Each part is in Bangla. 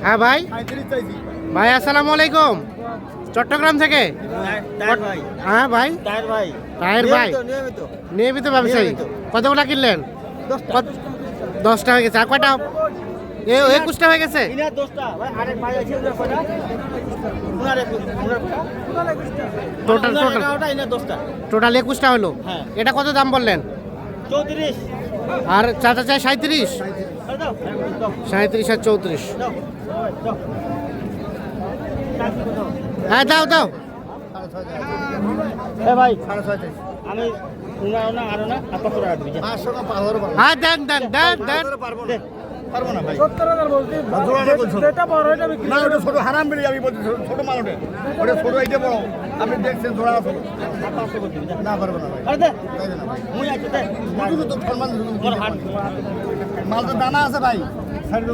হ্যাঁ ভাই, ভাই আসসালামু আলাইকুম। চট্টগ্রাম থেকে? হ্যাঁ ভাই, তাহের ভাই নিয়মিত ব্যবসায়ী। কতগুলা কিনলেন? 10টা হয়ে গেছে। আর কয়টা? 21টা হয়ে গেছে। টোটাল 21টা হলো। এটা কত দাম বললেন? 34। আর চাচা চাই 37। 37 আর 34। হ্যাঁ দাও দাও। ভাই আমি আরো না হ্যাঁ দেন দেন দেন দেন। পারবো না ভাই। ছোট হারাম বেরিয়ে আমি বলছি ছোট মাল ওটা ছোট এইটা বড় আপনি দেখছেন জোড়া ছোট না পারবো না ভাই। মাল তো দানা আছে ভাই,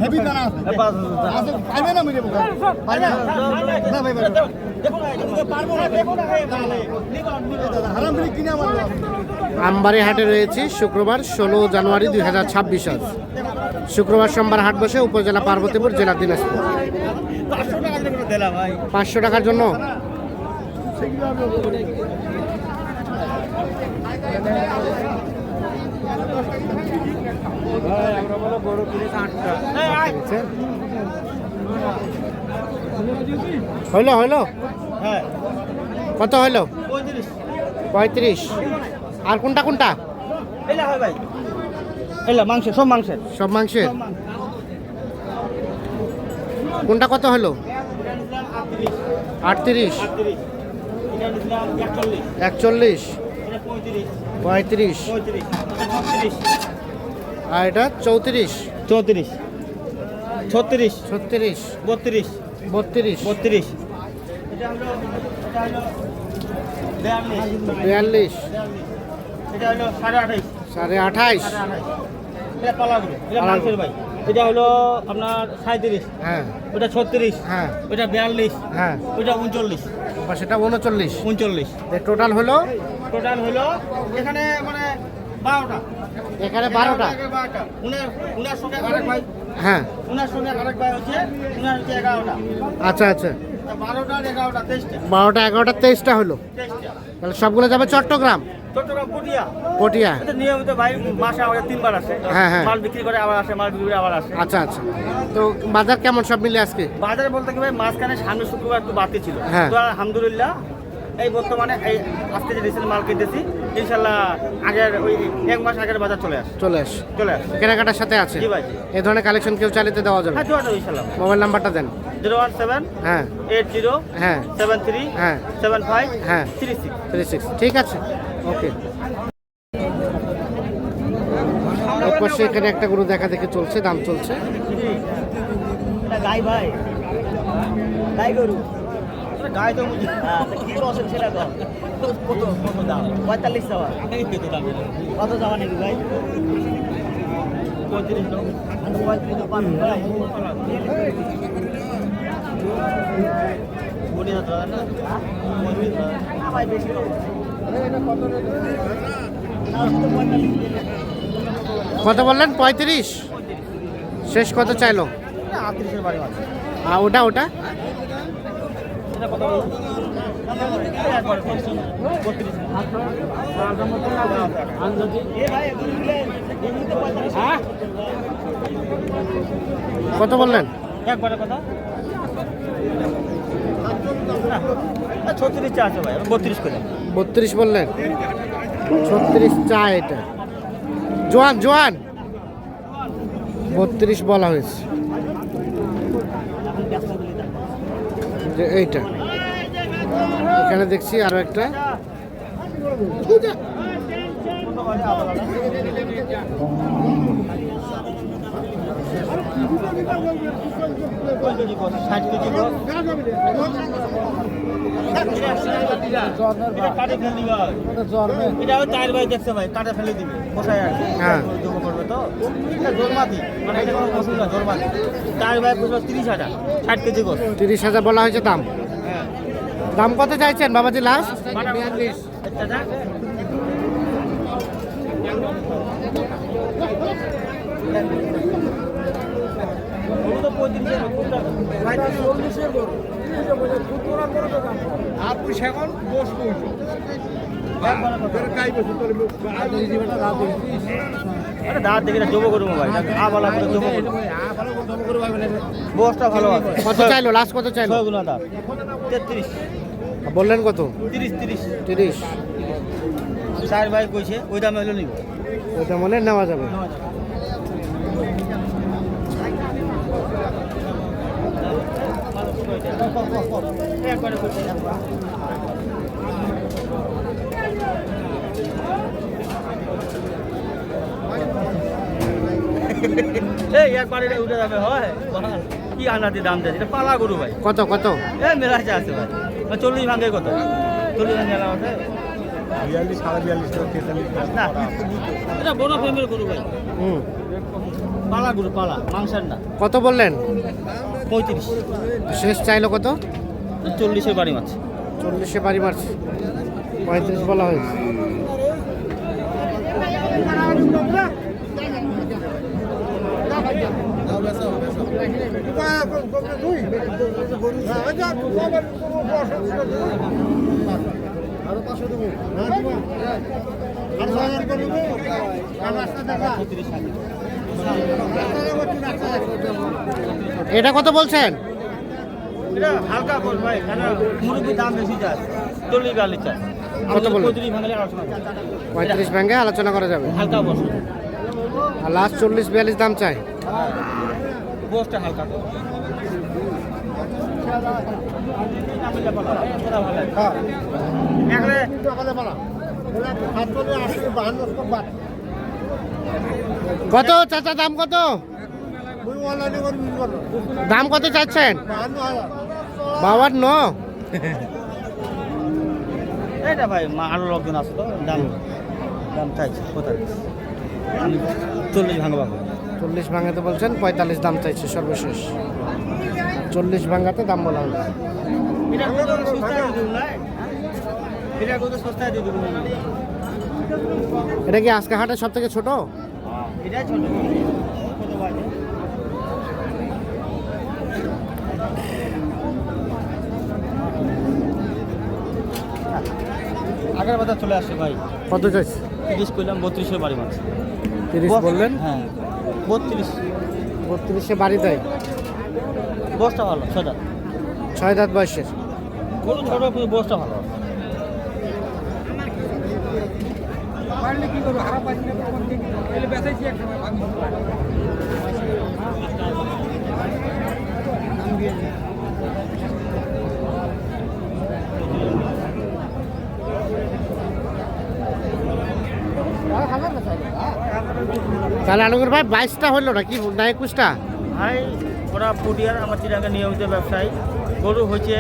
হেভি দানা আছে। পাইবে না মিলে হারাম বেরিয়ে কিনে আমার আমবাড়ি হাটে রয়েছে শুক্রবার 16 জানুয়ারি 2026। আজ শুক্রবার সোমবার হাট বসে উপজেলা পার্বতীপুর, জেলা দিনাজপুর। 500 টাকার জন্য হইলো হইলো। কত হইলো? 35। আর কোনটা কোনটা? সব মাংসের সব মাংসের। কোনটা কত হলো? 38, 41, 35। আর এটা 34, 34, 36, 36, 32, 32, 32। 42, এটা হলো 28.5, 28.5। এটা পালাগুলো, এটা মাংসের ভাই। এটা হলো আপনার 37, হ্যাঁ ওটা 36, হ্যাঁ ওটা 42, হ্যাঁ। ওটা 39, সেটা 39। 39। টোটাল হলো এখানে মানে 12টা। এখানে 12টা। উনার সঙ্গে আরেক ভাই, হ্যাঁ উনার সঙ্গে আরেক ভাই হচ্ছে, উনার হচ্ছে 11টা। আচ্ছা আচ্ছা। 12টা 11টা 23টা। 12টা 11টা 23টা হলো। 23টা। তাহলে সবগুলো যাবে চট্টগ্রাম চট্টগ্রাম পটিয়া। পটিয়া। এটা নিয়মিত ভাই মাসে আমাদের 3 বার আসে। হ্যাঁ, হ্যাঁ। মাল বিক্রি করে আবার আসে, মাল বিক্রি করে আবার আসে। আচ্ছা আচ্ছা। তো বাজার কেমন সব মিলে আজকে? বাজারে বলতে কি ভাই, মাঝখানে সামনে শুক্রবার একটু বাড়তি ছিল। হ্যাঁ। তো আলহামদুলিল্লাহ এই বর্তমানে এই আজকে যে রিসেন্ট মাল কিনতেছি, ইনশাল্লাহ আগের ওই 1 মাস আগের বাজার চলে আসে। চলে আস কেনাকাটার সাথে আছে। জি ভাই। এই ধরনের কালেকশন কেউ চালিয়ে দেওয়া যাবে? হ্যাঁ, জোয়ার ইনশাল্লাহ। মোবাইল নাম্বারটা দেন। 017 হ্যাঁ 80 হ্যাঁ 73 হ্যাঁ 75 হ্যাঁ 36। 36। ঠিক আছে, ওকে। এরপর এখানে একটা গরু দেখা দেখে চলছে, দাম চলছে। এটা গাই ভাই, গাই গরু। গাই তো মুজি। হ্যাঁ, কি বলছেন সেটা দাও। কত দাম? 45 টাকা। কত দাম নাকি ভাই? 35 টাকা। 35 তো পান ভাই। বডি দাও না? 35 টাকা। না ভাই, বেশি কম। কত বললেন? 35। শেষ কত চাইলো? 38 এর বাড়ি আছে। আর ওটা ওটা এটা কত? একবার 32। এ ভাই এমনিতে 45। হ্যাঁ, কত বললেন? একবারে কথা 36 চা আছে ভাই, 32 করে। 32 বললেন? 36 চা। এটা জোয়ান জোয়ান 32 বলা হয়েছে। যে এইটা এখানে দেখছি আরো একটা। এটা চার ভাই দেখছে ভাই, কাটে ফেলে দিবে বসায় আর কি। হ্যাঁ করবে তো এটা জোরমাতি, মানে এটা কোনো পছন্দ না, জোরমাতি। চার ভাই পুরো 30,000, 60 কেজি গোস। 30,000 বলা হয়েছে দাম। হ্যাঁ, দাম কত চাইছেন বাবাজি লাস্ট? 42। আপনি সেখন বস করছো গাই বসে তোর আরে দাঁত দেখে জমো করবো ভাই আবালা করে জমো করবো বসটা ভালো আছে কত চাইলো লাস্ট কত চাইলো 6 গুণা দাম 33 বললেন কত 30 30 চার ভাই কইছে ওই দামে হলো নিব ওটা মনে নেওয়া যাবে একবারে কইছে এই একবারে উঠে যাবে হয় কি আনাতে দাম দেয় এটা পালা গরু ভাই কত কত এ মেলা আছে ভাই 40 ভাঙে কত 40 ভাঙে আছে 42 42.5 না এটা বড় ফ্যামিলির গরু ভাই হুম পালা গরু পালা মাংসের না কত বললেন 35 শেষ চাইলো কত 40 এর বাড়ি মাছ 40-এ বাড়ি মারছে 35 বলা হয়েছে এটা কত বলছেন এটা হালকা বল ভাই কেন মুরগির দাম বেশি যায় 40 42 চাই কত বললেন? 35 ভাঙলে আলোচনা করব 35 ভেঙে আলোচনা করা যাবে হালকা বস আর লাস্ট 40-42 দাম চাই বসটা হালকা তো একলে কত চাচা দাম কত দাম কত চাচ্ছেন 52 এটা ভাই আরো লোকজন আছে তো দাম দাম চাইছে কোথায় আমি 40 ভাঙবা 40 ভাঙাতে বলছেন 45 দাম চাইছে সর্বশেষ 40 ভাঙাতে দাম বলা হয়েছে এটা কত সস্তায় দিয়ে দেব না এটা কত সস্তায় দিয়ে দেব এটা কি আজকে হাটের সব থেকে ছোট এটা ছোট কত বাজে আগের বাজার চলে আসছে ভাই কত চাইছে 30 কইলাম 32 এর বাড়ি মাছ 30 বললেন হ্যাঁ 32 32-এ বাড়ি দেয় বসটা ভালো ছটা 6 দাঁত বয়সের গরু ছোট কিন্তু বসটা ভালো তাহলে আনুগুর ভাই 22টা হলো না কি না 21টা ভাই ওরা পুডিয়ার আমার চিরাঙ্গা নিয়মিত ব্যবসায়ী গরু হচ্ছে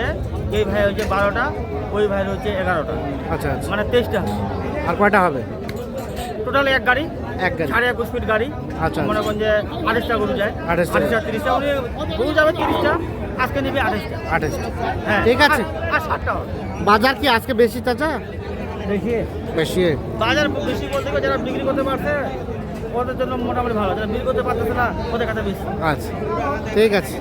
এই ভাই হচ্ছে 12টা ওই ভাইয়ের হচ্ছে 11টা আচ্ছা আচ্ছা মানে 23টা আর কয়টা হবে টোটাল এক গাড়ি এক গাড়ি 21.5 ফিট গাড়ি আচ্ছা। মনে করেন যে 28টা গরু যায় 28টা। 30টা উনি গরু যাবে 30টা আজকে নেবে 28টা 28টা হ্যাঁ ঠিক আছে আর 60টা হবে বাজার কি আজকে বেশি চাচা বেশি বাজার বেশি বলতে গেলে যারা বিক্রি করতে পারছে ওদের জন্য মোটামুটি ভালো যারা বিক্রি করতে পারতেছে না ওদের কাছে বেশি আচ্ছা ঠিক আছে